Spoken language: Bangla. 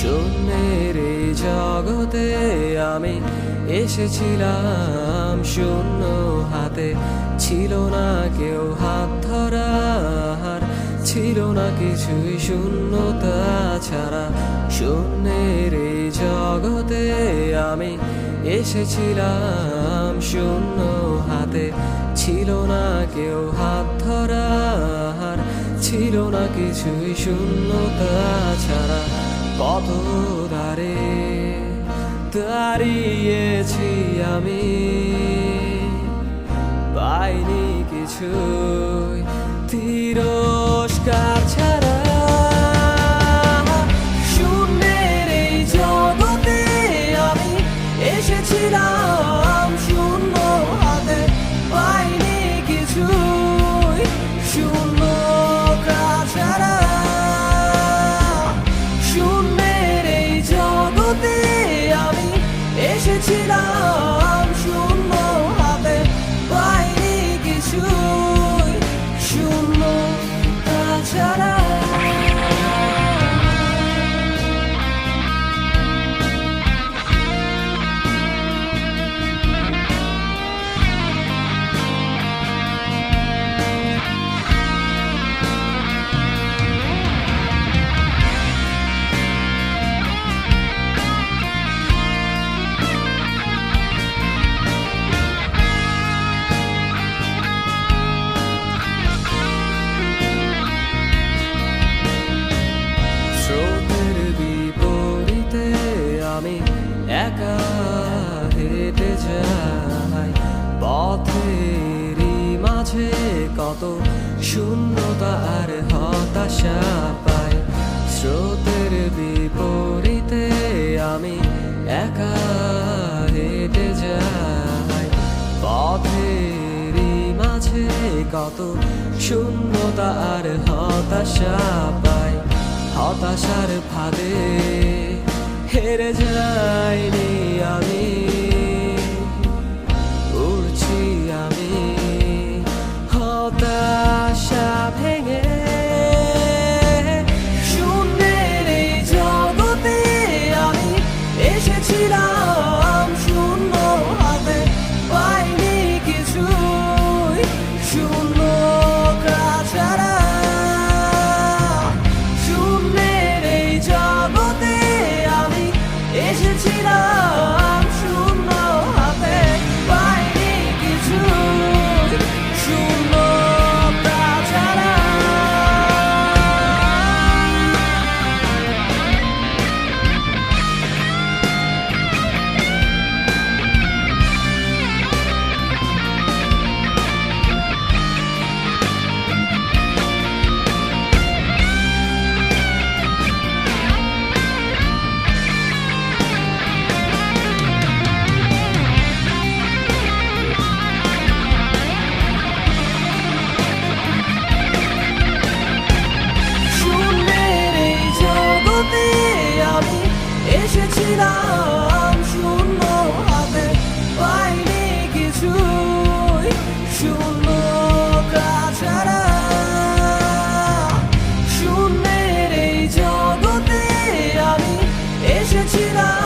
শূন্যের এই জগতে আমি এসেছিলাম শূন্য হাতে, ছিল না কেউ হাত ধরার, ছিল না কিছুই শূন্যতা ছাড়া। শূন্যের এই জগতে আমি এসেছিলাম শূন্য হাতে, ছিল না কেউ হাত ধরার, ছিল না কিছুই শূন্যতা ছাড়া। কত দ্বারে দাঁড়িয়েছি আমি, পাইনি কিছুই তিরস্কার ছাড়া। শূন্যের এই জগতে আমি এসেছিলাম শূন্য হাতে, পাইনি কিছুই শূন্যতা ছাড়া। শূন্যের এই জগতে আমি এসেছিলাম শূন্য হাতে, পাইনি কিছুই শূন্যতা ছাড়া। আমি একা হেঁটে যাই, পথেরই মাঝে কত শূন্যতা আর হতাশা পাই। স্রোতের বিপরীতে আমি একা হেঁটে যাই, পথেরই মাঝে কত শূন্যতা আর হতাশা পাই। হতাশার ফাঁদে হেরে যাইনি আমি, উড়ছি আমি হতাশা ভেঙে। শূন্যের এই জগতে আমি এসেছিলাম শূন্য হাতে, পাইনি কিছুই শূন্যতা ছাড়া। শূন্যের এই জগতে আমি এসেছিলাম শূন্য হাতে, পাইনি কিছুই শূন্যতা ছাড়া। আমি এসেছিলাম শূন্য হাতে, পাইনি কিছুই শূন্যতা ছাড়া। শূন্যের এই জগতে আমি এসেছিলাম